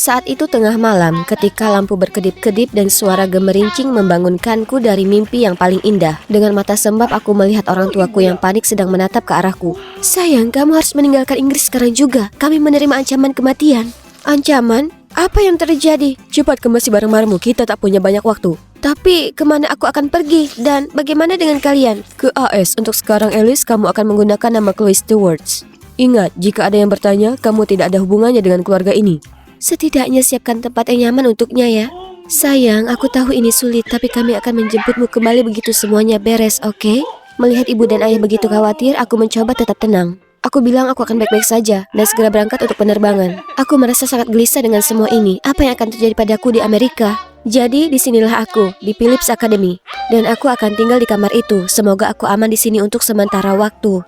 Saat itu tengah malam ketika lampu berkedip-kedip dan suara gemerincing membangunkanku dari mimpi yang paling indah. Dengan mata sembab aku melihat orang tuaku yang panik sedang menatap ke arahku. Sayang, kamu harus meninggalkan Inggris sekarang juga. Kami menerima ancaman kematian. Ancaman? Apa yang terjadi? Cepat kemasi barang-barangmu, kita tak punya banyak waktu. Tapi kemana aku akan pergi? Dan bagaimana dengan kalian? Ke AS. Untuk sekarang Alice, kamu akan menggunakan nama Chloe Stewarts. Ingat, jika ada yang bertanya, kamu tidak ada hubungannya dengan keluarga ini. Setidaknya siapkan tempat yang nyaman untuknya ya. Sayang, aku tahu ini sulit, tapi kami akan menjemputmu kembali begitu semuanya beres, oke? Melihat ibu dan ayah begitu khawatir, aku mencoba tetap tenang. Aku bilang aku akan baik-baik saja dan segera berangkat untuk penerbangan. Aku merasa sangat gelisah dengan semua ini. Apa yang akan terjadi padaku di Amerika? Jadi disinilah aku, di Phillips Academy. Dan aku akan tinggal di kamar itu. Semoga aku aman di sini untuk sementara waktu.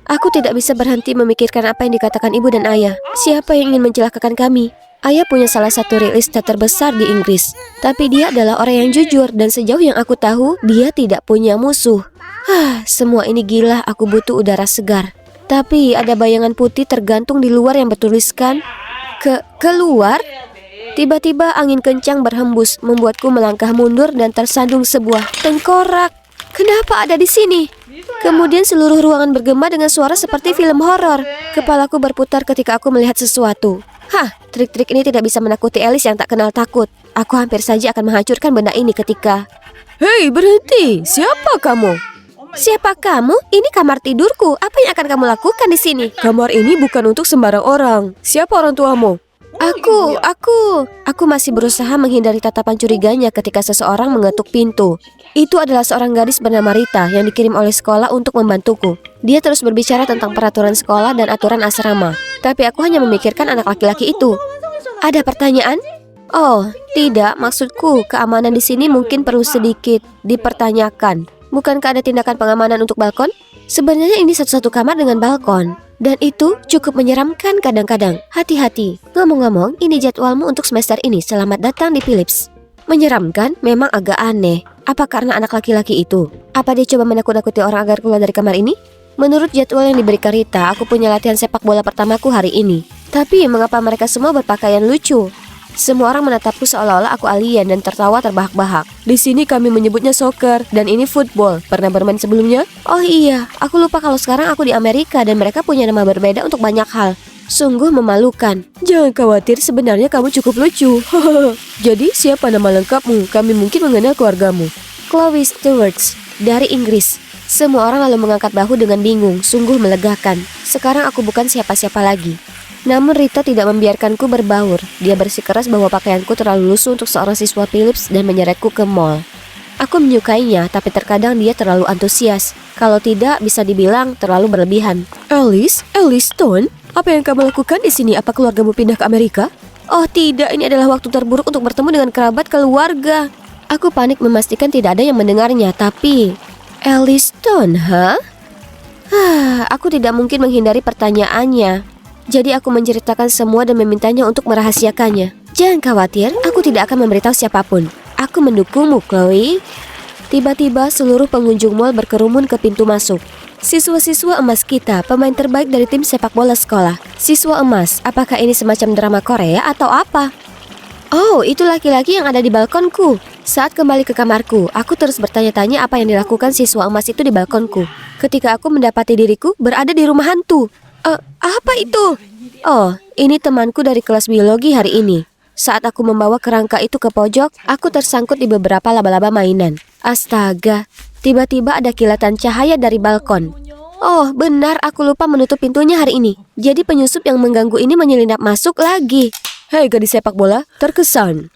Aku tidak bisa berhenti memikirkan apa yang dikatakan ibu dan ayah. Siapa yang ingin mencelakakan kami? Ayah punya salah satu real estate terbesar di Inggris. Tapi dia adalah orang yang jujur dan sejauh yang aku tahu, dia tidak punya musuh. Semua ini gila, aku butuh udara segar. Tapi ada bayangan putih tergantung di luar yang bertuliskan keluar. Tiba-tiba angin kencang berhembus, membuatku melangkah mundur dan tersandung sebuah tengkorak. Kenapa ada di sini? Kemudian seluruh ruangan bergema dengan suara seperti film horor. Kepalaku berputar ketika aku melihat sesuatu. Trik-trik ini tidak bisa menakuti Alice yang tak kenal takut. Aku hampir saja akan menghancurkan benda ini ketika... Hei, berhenti! Siapa kamu? Siapa kamu? Ini kamar tidurku. Apa yang akan kamu lakukan di sini? Kamar ini bukan untuk sembarang orang. Siapa orang tuamu? Aku masih berusaha menghindari tatapan curiganya ketika seseorang mengetuk pintu. Itu adalah seorang gadis bernama Rita yang dikirim oleh sekolah untuk membantuku. Dia terus berbicara tentang peraturan sekolah dan aturan asrama. Tapi aku hanya memikirkan anak laki-laki itu. Ada pertanyaan? Oh, tidak. Maksudku, keamanan di sini mungkin perlu sedikit dipertanyakan. Bukankah ada tindakan pengamanan untuk balkon? Sebenarnya ini satu-satu kamar dengan balkon. Dan itu cukup menyeramkan kadang-kadang. Hati-hati. Ngomong-ngomong, ini jadwalmu untuk semester ini. Selamat datang di Phillips. Menyeramkan? Memang agak aneh. Apa karena anak laki-laki itu? Apa dia coba menakut-nakuti orang agar keluar dari kamar ini? Menurut jadwal yang diberikan Rita, aku punya latihan sepak bola pertamaku hari ini. Tapi mengapa mereka semua berpakaian lucu? Semua orang menatapku seolah-olah aku alien dan tertawa terbahak-bahak. Di sini kami menyebutnya soccer dan ini football. Pernah bermain sebelumnya? Oh iya, aku lupa kalau sekarang aku di Amerika dan mereka punya nama berbeda untuk banyak hal. Sungguh memalukan. Jangan khawatir, sebenarnya kamu cukup lucu. Jadi siapa nama lengkapmu? Kami mungkin mengenal keluargamu. Chloe Stewarts, dari Inggris. Semua orang lalu mengangkat bahu dengan bingung. Sungguh melegakan. Sekarang aku bukan siapa-siapa lagi. Namun Rita tidak membiarkanku berbaur. Dia bersikeras bahwa pakaianku terlalu lusuh untuk seorang siswa Phillips dan menyeretku ke mall. Aku menyukainya, tapi terkadang dia terlalu antusias. Kalau tidak, bisa dibilang terlalu berlebihan. Alice Stone, apa yang kamu lakukan di sini? Apa keluargamu pindah ke Amerika? Oh tidak, ini adalah waktu terburuk untuk bertemu dengan kerabat keluarga. Aku panik memastikan tidak ada yang mendengarnya, tapi... Alice Stone, Aku tidak mungkin menghindari pertanyaannya. Jadi aku menceritakan semua dan memintanya untuk merahasiakannya. Jangan khawatir, aku tidak akan memberitahu siapapun. Aku mendukungmu, Chloe. Tiba-tiba seluruh pengunjung mall berkerumun ke pintu masuk. Siswa-siswa emas kita, pemain terbaik dari tim sepak bola sekolah. Siswa emas, apakah ini semacam drama Korea atau apa? Oh, itu laki-laki yang ada di balkonku. Saat kembali ke kamarku, aku terus bertanya-tanya apa yang dilakukan siswa emas itu di balkonku. Ketika aku mendapati diriku berada di rumah hantu. Apa itu? Oh, ini temanku dari kelas biologi hari ini. Saat aku membawa kerangka itu ke pojok, aku tersangkut di beberapa laba-laba mainan. Astaga, tiba-tiba ada kilatan cahaya dari balkon. Oh, benar, aku lupa menutup pintunya hari ini. Jadi penyusup yang mengganggu ini menyelinap masuk lagi. Hei gadis sepak bola, terkesan.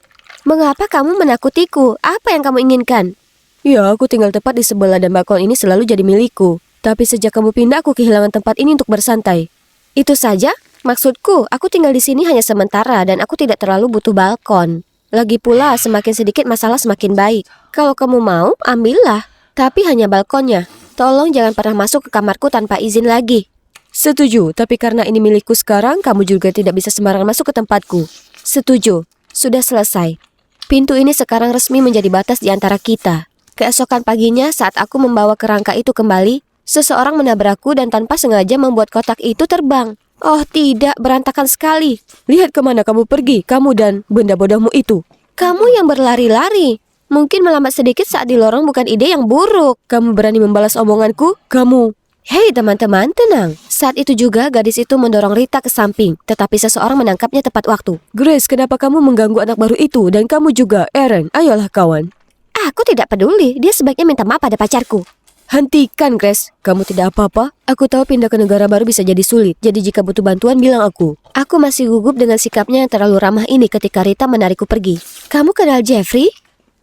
Mengapa kamu menakutiku? Apa yang kamu inginkan? Ya, aku tinggal tepat di sebelah dan balkon ini selalu jadi milikku. Tapi sejak kamu pindah, aku kehilangan tempat ini untuk bersantai. Itu saja? Maksudku, aku tinggal di sini hanya sementara dan aku tidak terlalu butuh balkon. Lagi pula, semakin sedikit masalah semakin baik. Kalau kamu mau, ambillah. Tapi hanya balkonnya. Tolong jangan pernah masuk ke kamarku tanpa izin lagi. Setuju, tapi karena ini milikku sekarang, kamu juga tidak bisa sembarangan masuk ke tempatku. Setuju, sudah selesai. Pintu ini sekarang resmi menjadi batas di antara kita. Keesokan paginya, saat aku membawa kerangka itu kembali, seseorang menabrakku dan tanpa sengaja membuat kotak itu terbang. Oh tidak, berantakan sekali. Lihat kemana kamu pergi, kamu dan benda bodohmu itu. Kamu yang berlari-lari. Mungkin melambat sedikit saat di lorong bukan ide yang buruk. Kamu berani membalas omonganku? Kamu. Hei teman-teman, tenang. Saat itu juga gadis itu mendorong Rita ke samping, tetapi seseorang menangkapnya tepat waktu. Grace, kenapa kamu mengganggu anak baru itu? Dan kamu juga, Aaron. Ayolah kawan. Aku tidak peduli, dia sebaiknya minta maaf pada pacarku. Hentikan, Grace. Kamu tidak apa-apa? Aku tahu pindah ke negara baru bisa jadi sulit. Jadi jika butuh bantuan, bilang aku. Aku masih gugup dengan sikapnya yang terlalu ramah ini ketika Rita menarikku pergi. Kamu kenal Jeffrey?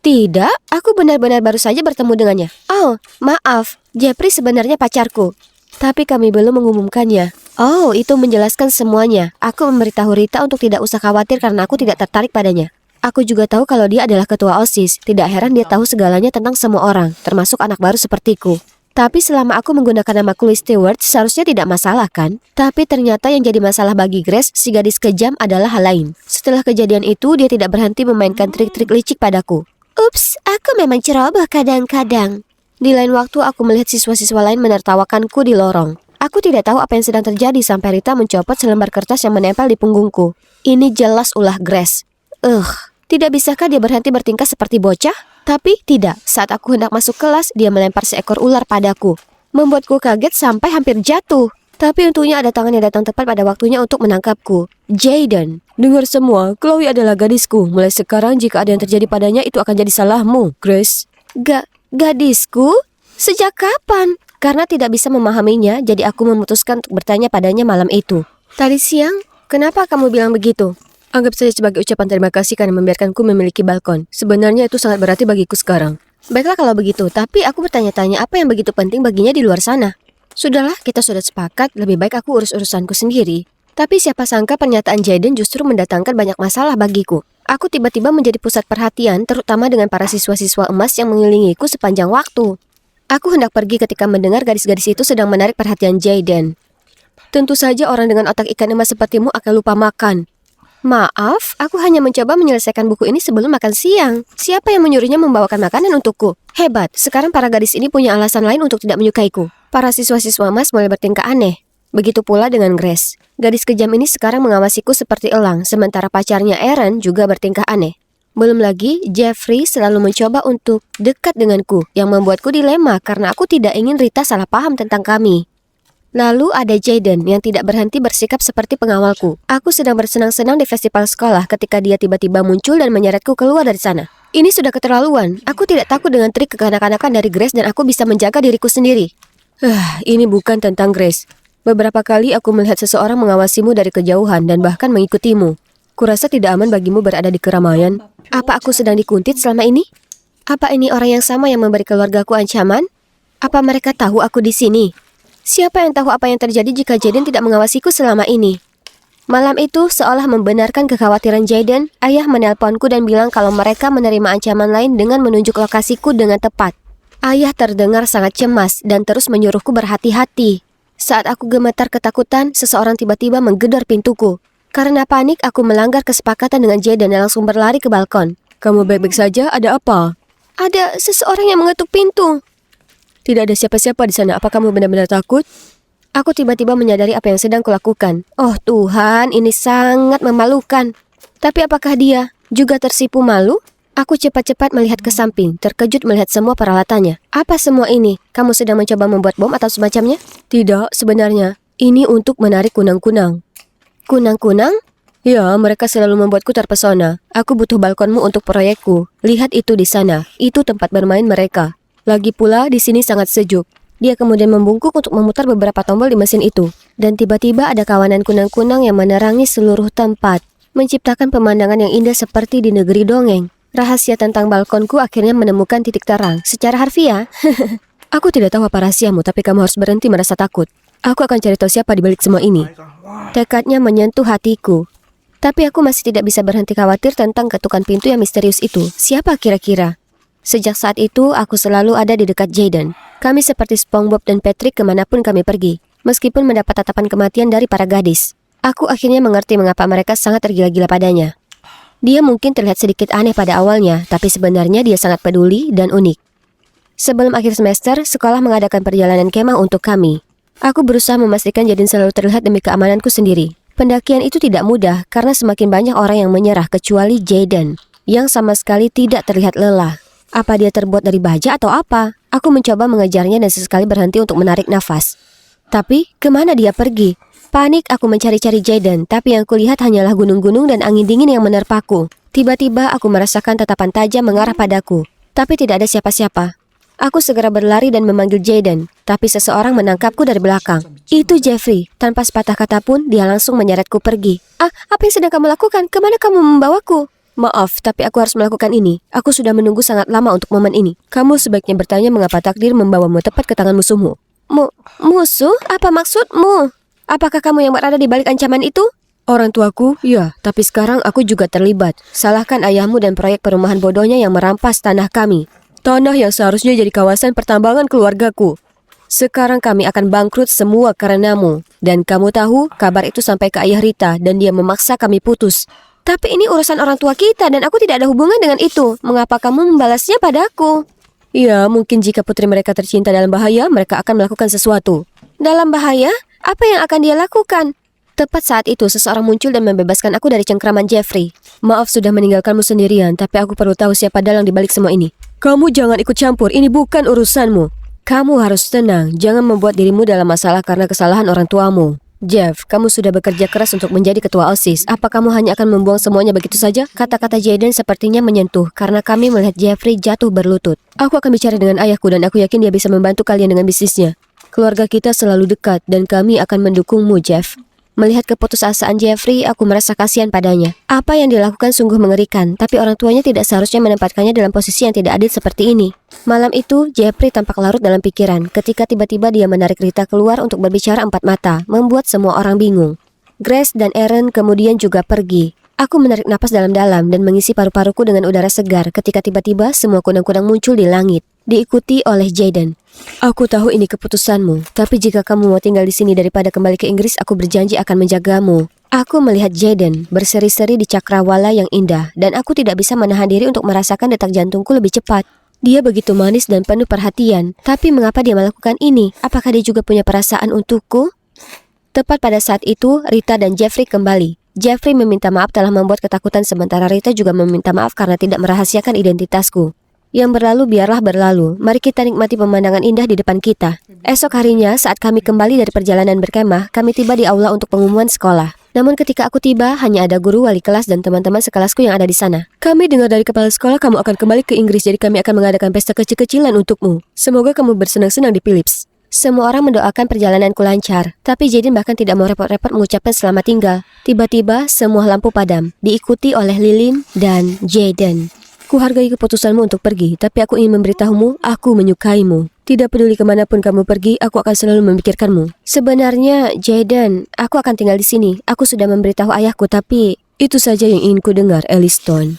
Tidak, aku benar-benar baru saja bertemu dengannya. Oh, maaf. Jeffrey sebenarnya pacarku. Tapi kami belum mengumumkannya. Oh, itu menjelaskan semuanya. Aku memberitahu Rita untuk tidak usah khawatir karena aku tidak tertarik padanya. Aku juga tahu kalau dia adalah ketua OSIS. Tidak heran dia tahu segalanya tentang semua orang, termasuk anak baru sepertiku. Tapi selama aku menggunakan nama Chloe Stewart, seharusnya tidak masalah kan? Tapi ternyata yang jadi masalah bagi Grace, si gadis kejam, adalah hal lain. Setelah kejadian itu, dia tidak berhenti memainkan trik-trik licik padaku. Ups, aku memang ceroboh kadang-kadang. Di lain waktu, aku melihat siswa-siswa lain menertawakanku di lorong. Aku tidak tahu apa yang sedang terjadi sampai Rita mencopot selembar kertas yang menempel di punggungku. Ini jelas ulah Grace. Tidak bisakah dia berhenti bertingkah seperti bocah? Tapi tidak, saat aku hendak masuk kelas, dia melempar seekor ular padaku. Membuatku kaget sampai hampir jatuh. Tapi untungnya ada tangan yang datang tepat pada waktunya untuk menangkapku. Jaden. Dengar semua, Chloe adalah gadisku. Mulai sekarang jika ada yang terjadi padanya, itu akan jadi salahmu, Grace. Gadisku? Sejak kapan? Karena tidak bisa memahaminya, jadi aku memutuskan untuk bertanya padanya malam itu. Tadi siang, kenapa kamu bilang begitu? Anggap saja sebagai ucapan terima kasih karena membiarkanku memiliki balkon. Sebenarnya itu sangat berarti bagiku sekarang. Baiklah kalau begitu, tapi aku bertanya-tanya apa yang begitu penting baginya di luar sana. Sudahlah, kita sudah sepakat, lebih baik aku urus urusanku sendiri. Tapi siapa sangka pernyataan Jaden justru mendatangkan banyak masalah bagiku. Aku tiba-tiba menjadi pusat perhatian, terutama dengan para siswa-siswa emas yang mengelilingiku sepanjang waktu. Aku hendak pergi ketika mendengar gadis-gadis itu sedang menarik perhatian Jaden. Tentu saja orang dengan otak ikan emas sepertimu akan lupa makan. Maaf, aku hanya mencoba menyelesaikan buku ini sebelum makan siang. Siapa yang menyuruhnya membawakan makanan untukku? Hebat, sekarang para gadis ini punya alasan lain untuk tidak menyukaiku. Para siswa-siswa emas mulai bertingkah aneh. Begitu pula dengan Grace. Gadis kejam ini sekarang mengawasiku seperti elang, sementara pacarnya Aaron juga bertingkah aneh. Belum lagi, Jeffrey selalu mencoba untuk dekat denganku, yang membuatku dilema karena aku tidak ingin Rita salah paham tentang kami. Lalu ada Jaden yang tidak berhenti bersikap seperti pengawalku. Aku sedang bersenang-senang di festival sekolah ketika dia tiba-tiba muncul dan menyeretku keluar dari sana. Ini sudah keterlaluan. Aku tidak takut dengan trik kekanak-kanakan dari Grace dan aku bisa menjaga diriku sendiri. Ini bukan tentang Grace. Beberapa kali aku melihat seseorang mengawasimu dari kejauhan dan bahkan mengikutimu. Kurasa tidak aman bagimu berada di keramaian. Apa aku sedang dikuntit selama ini? Apa ini orang yang sama yang memberi keluargaku ancaman? Apa mereka tahu aku di sini? Siapa yang tahu apa yang terjadi jika Jaden tidak mengawasiku selama ini? Malam itu, seolah membenarkan kekhawatiran Jaden, ayah menelponku dan bilang kalau mereka menerima ancaman lain dengan menunjuk lokasiku dengan tepat. Ayah terdengar sangat cemas dan terus menyuruhku berhati-hati. Saat aku gemetar ketakutan, seseorang tiba-tiba menggedor pintuku. Karena panik, aku melanggar kesepakatan dengan Jaden dan langsung berlari ke balkon. Kamu baik-baik saja? Ada apa? Ada seseorang yang mengetuk pintu. Tidak ada siapa-siapa di sana. Apa kamu benar-benar takut? Aku tiba-tiba menyadari apa yang sedang kulakukan. Oh Tuhan, ini sangat memalukan. Tapi apakah dia juga tersipu malu? Aku cepat-cepat melihat ke samping, terkejut melihat semua peralatannya. Apa semua ini? Kamu sedang mencoba membuat bom atau semacamnya? Tidak, sebenarnya. Ini untuk menarik kunang-kunang. Kunang-kunang? Ya, mereka selalu membuatku terpesona. Aku butuh balkonmu untuk proyekku. Lihat itu di sana. Itu tempat bermain mereka. Lagi pula, di sini sangat sejuk. Dia kemudian membungkuk untuk memutar beberapa tombol di mesin itu. Dan tiba-tiba ada kawanan kunang-kunang yang menerangi seluruh tempat, menciptakan pemandangan yang indah seperti di negeri dongeng. Rahasia tentang balkonku akhirnya menemukan titik terang. Secara harfiah, aku tidak tahu apa rahasiamu, tapi kamu harus berhenti merasa takut. Aku akan cari tahu siapa di balik semua ini. Tekadnya menyentuh hatiku. Tapi aku masih tidak bisa berhenti khawatir tentang ketukan pintu yang misterius itu. Siapa kira-kira? Sejak saat itu, aku selalu ada di dekat Jaden. Kami seperti SpongeBob dan Patrick kemanapun kami pergi, meskipun mendapat tatapan kematian dari para gadis. Aku akhirnya mengerti mengapa mereka sangat tergila-gila padanya. Dia mungkin terlihat sedikit aneh pada awalnya, tapi sebenarnya dia sangat peduli dan unik. Sebelum akhir semester, sekolah mengadakan perjalanan kemah untuk kami. Aku berusaha memastikan Jaden selalu terlihat demi keamananku sendiri. Pendakian itu tidak mudah karena semakin banyak orang yang menyerah kecuali Jaden, yang sama sekali tidak terlihat lelah. Apa dia terbuat dari baja atau apa? Aku mencoba mengejarnya dan sesekali berhenti untuk menarik nafas. Tapi, kemana dia pergi? Panik aku mencari-cari Jaden, tapi yang kulihat hanyalah gunung-gunung dan angin dingin yang menerpaku. Tiba-tiba aku merasakan tatapan tajam mengarah padaku, tapi tidak ada siapa-siapa. Aku segera berlari dan memanggil Jaden, tapi seseorang menangkapku dari belakang. Itu Jeffrey. Tanpa sepatah kata pun, dia langsung menyeretku pergi. Apa yang sedang kamu lakukan? Kemana kamu membawaku? Maaf, tapi aku harus melakukan ini. Aku sudah menunggu sangat lama untuk momen ini. Kamu sebaiknya bertanya mengapa takdir membawamu tepat ke tangan musuhmu. Musuh? Apa maksudmu? Apakah kamu yang berada di balik ancaman itu? Orang tuaku, ya, tapi sekarang aku juga terlibat. Salahkan ayahmu dan proyek perumahan bodohnya yang merampas tanah kami. Tanah yang seharusnya jadi kawasan pertambangan keluargaku. Sekarang kami akan bangkrut semua karenamu. Dan kamu tahu, kabar itu sampai ke ayah Rita dan dia memaksa kami putus. Tapi ini urusan orang tua kita dan aku tidak ada hubungan dengan itu. Mengapa kamu membalasnya padaku? Ya, mungkin jika putri mereka tercinta dalam bahaya, mereka akan melakukan sesuatu. Dalam bahaya? Apa yang akan dia lakukan? Tepat saat itu, seseorang muncul dan membebaskan aku dari cengkraman Jeffrey. Maaf sudah meninggalkanmu sendirian, tapi aku perlu tahu siapa dalang di balik semua ini. Kamu jangan ikut campur, ini bukan urusanmu. Kamu harus tenang, jangan membuat dirimu dalam masalah karena kesalahan orang tuamu. Jeff, kamu sudah bekerja keras untuk menjadi ketua OSIS. Apa kamu hanya akan membuang semuanya begitu saja? Kata-kata Jaden sepertinya menyentuh karena kami melihat Jeffrey jatuh berlutut. Aku akan bicara dengan ayahku dan aku yakin dia bisa membantu kalian dengan bisnisnya. Keluarga kita selalu dekat dan kami akan mendukungmu, Jeff. Melihat keputusasaan Jeffrey, aku merasa kasihan padanya. Apa yang dilakukan sungguh mengerikan, tapi orang tuanya tidak seharusnya menempatkannya dalam posisi yang tidak adil seperti ini. Malam itu, Jeffrey tampak larut dalam pikiran ketika tiba-tiba dia menarik Rita keluar untuk berbicara empat mata, membuat semua orang bingung. Grace dan Aaron kemudian juga pergi. Aku menarik napas dalam-dalam dan mengisi paru-paruku dengan udara segar ketika tiba-tiba semua kunang-kunang muncul di langit, diikuti oleh Jaden. Aku tahu ini keputusanmu, tapi jika kamu mau tinggal di sini daripada kembali ke Inggris, aku berjanji akan menjagamu. Aku melihat Jaden berseri-seri di cakrawala yang indah, dan aku tidak bisa menahan diri untuk merasakan detak jantungku lebih cepat. Dia begitu manis dan penuh perhatian, tapi mengapa dia melakukan ini? Apakah dia juga punya perasaan untukku? Tepat pada saat itu, Rita dan Jeffrey kembali. Jeffrey meminta maaf telah membuat ketakutan, sementara Rita juga meminta maaf karena tidak merahasiakan identitasku. Yang berlalu biarlah berlalu, mari kita nikmati pemandangan indah di depan kita. Esok harinya saat kami kembali dari perjalanan berkemah, kami tiba di aula untuk pengumuman sekolah. Namun ketika aku tiba, hanya ada guru, wali kelas, dan teman-teman sekelasku yang ada di sana. Kami dengar dari kepala sekolah kamu akan kembali ke Inggris, jadi kami akan mengadakan pesta kecil-kecilan untukmu. Semoga kamu bersenang-senang di Philips. Semua orang mendoakan perjalananku lancar, tapi Jaden bahkan tidak mau repot-repot mengucapkan selamat tinggal. Tiba-tiba semua lampu padam, diikuti oleh Lilin dan Jaden. Kuhargai keputusanmu untuk pergi, tapi aku ingin memberitahumu, aku menyukaimu. Tidak peduli kemanapun kamu pergi, aku akan selalu memikirkanmu. Sebenarnya, Jaden, aku akan tinggal di sini. Aku sudah memberitahu ayahku, tapi itu saja yang ingin ku dengar, Elliston.